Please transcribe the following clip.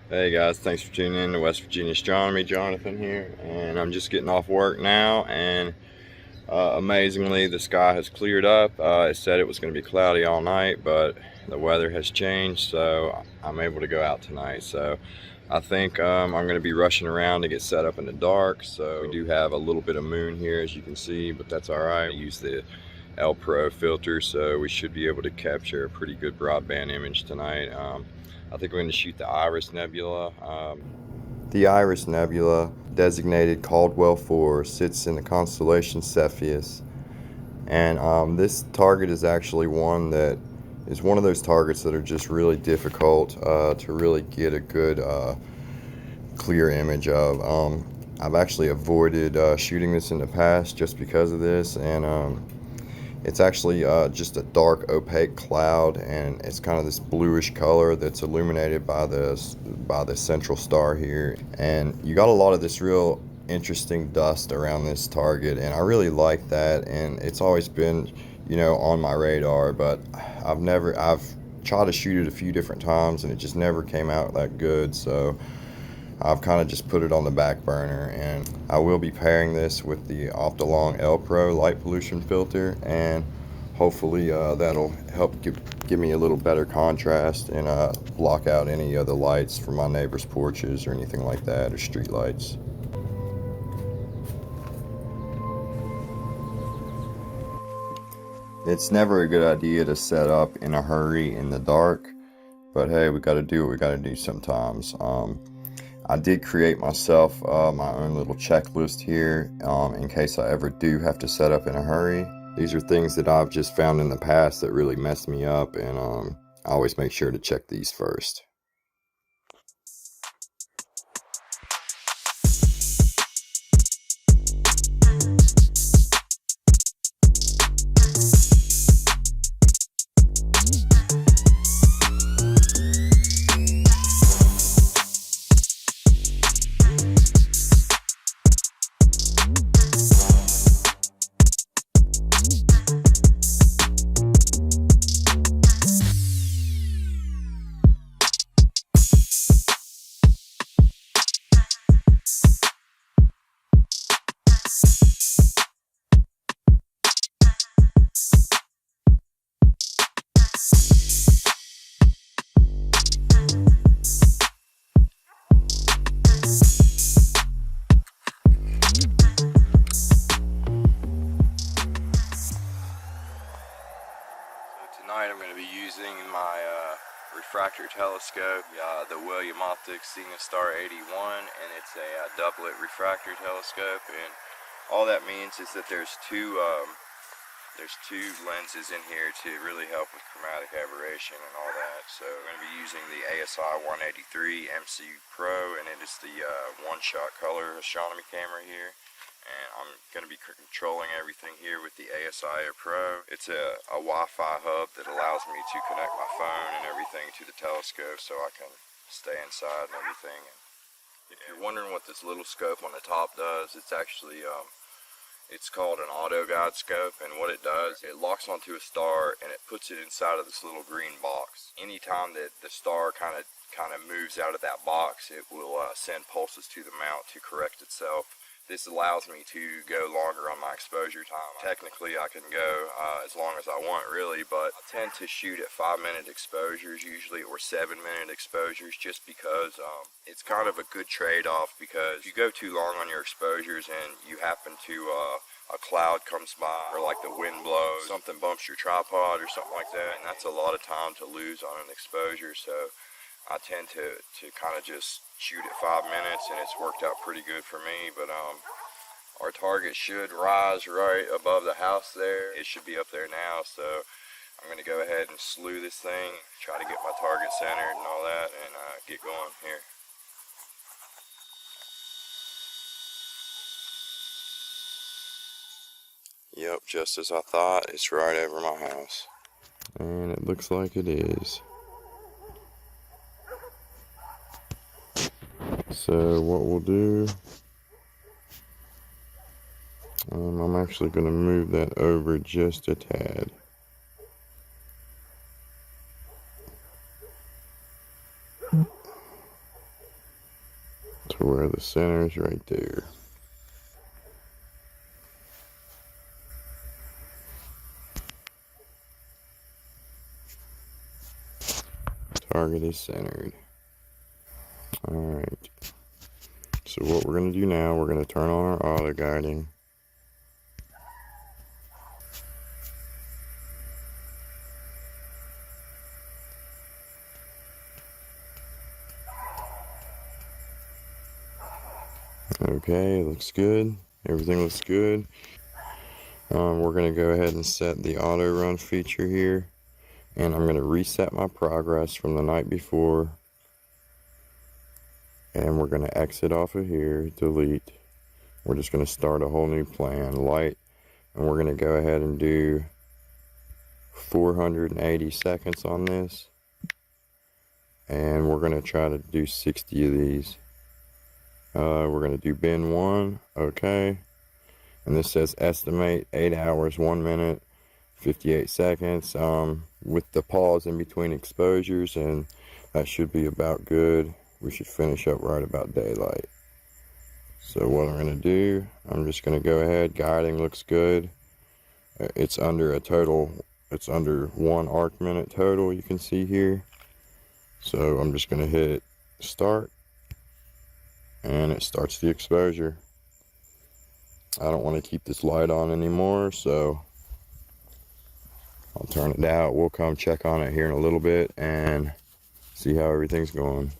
Hey guys, thanks for tuning in to West Virginia Astronomy. Jonathan here, and I'm just getting off work now, and amazingly the sky has cleared up. It said it was going to be cloudy all night, but the weather has changed, so I'm able to go out tonight. So I think I'm going to be rushing around to get set up in the dark. So we do have a little bit of moon here, as you can see, but that's all right. I use the L Pro filter, so we should be able to capture a pretty good broadband image tonight. I think we're going to shoot the Iris Nebula. The Iris Nebula, designated Caldwell 4, sits in the constellation Cepheus. And this target is actually one that is one of those targets that are just really difficult to really get a good clear image of. I've actually avoided shooting this in the past just because of this, and it's actually just a dark opaque cloud, and it's kind of this bluish color that's illuminated by the central star here. And you got a lot of this real interesting dust around this target, and I really like that, and it's always been, on my radar, but I've tried to shoot it a few different times and it just never came out that good. So I've kind of just put it on the back burner, and I will be pairing this with the Optilong L Pro light pollution filter, and hopefully that'll help give me a little better contrast and block out any of the lights from my neighbors' porches or anything like that, or street lights. It's never a good idea to set up in a hurry in the dark, but hey, we got to do what we got to do sometimes. I did create myself my own little checklist here in case I ever do have to set up in a hurry. These are things that I've just found in the past that really messed me up, and I always make sure to check these first. Tonight I'm going to be using my refractor telescope, the William Optics Zenithstar 81, and it's a doublet refractor telescope. And all that means is that there's two lenses in here to really help with chromatic aberration and all that. So I'm going to be using the ASI 183 MC Pro, and it is the one-shot color astronomy camera here. And I'm going to be controlling everything here with the ASI Pro. It's a Wi-Fi hub that allows me to connect my phone and everything to the telescope so I can stay inside and everything. And if you're wondering what this little scope on the top does, it's actually it's called an auto guide scope, and what it does, it locks onto a star and it puts it inside of this little green box. Anytime that the star kind of moves out of that box, it will send pulses to the mount to correct itself. This allows me to go longer on my exposure time. Technically, I can go as long as I want, really, but I tend to shoot at 5-minute exposures usually, or 7-minute exposures, just because it's kind of a good trade-off. Because if you go too long on your exposures and you happen to a cloud comes by, or like the wind blows, something bumps your tripod or something like that, and that's a lot of time to lose on an exposure. So I tend to kind of just shoot at 5 minutes, and it's worked out pretty good for me. But our target should rise right above the house there. It should be up there now, so I'm going to go ahead and slew this thing, try to get my target centered and all that, and get going here. Yep, just as I thought, it's right over my house. And it looks like it is. So what we'll do, I'm actually going to move that over just a tad. where the center is right there. Target is centered. Alright. So what we're going to do now, we're going to turn on our auto guiding. Okay, looks good. Everything looks good. We're going to go ahead and set the auto run feature here. And I'm going to reset my progress from the night before. And we're going to exit off of here, delete. We're just going to start a whole new plan, light. And we're going to go ahead and do 480 seconds on this. And we're going to try to do 60 of these. We're going to do bin 1, okay. And this says estimate 8 hours, 1 minute, 58 seconds, with the pause in between exposures, and that should be about good. We should finish up right about daylight. So what I'm going to do, I'm just going to go ahead, guiding looks good. It's under it's under 1 arc minute total, you can see here. So I'm just going to hit start, and it starts the exposure. I don't want to keep this light on anymore, so I'll turn it out. We'll come check on it here in a little bit and see how everything's going.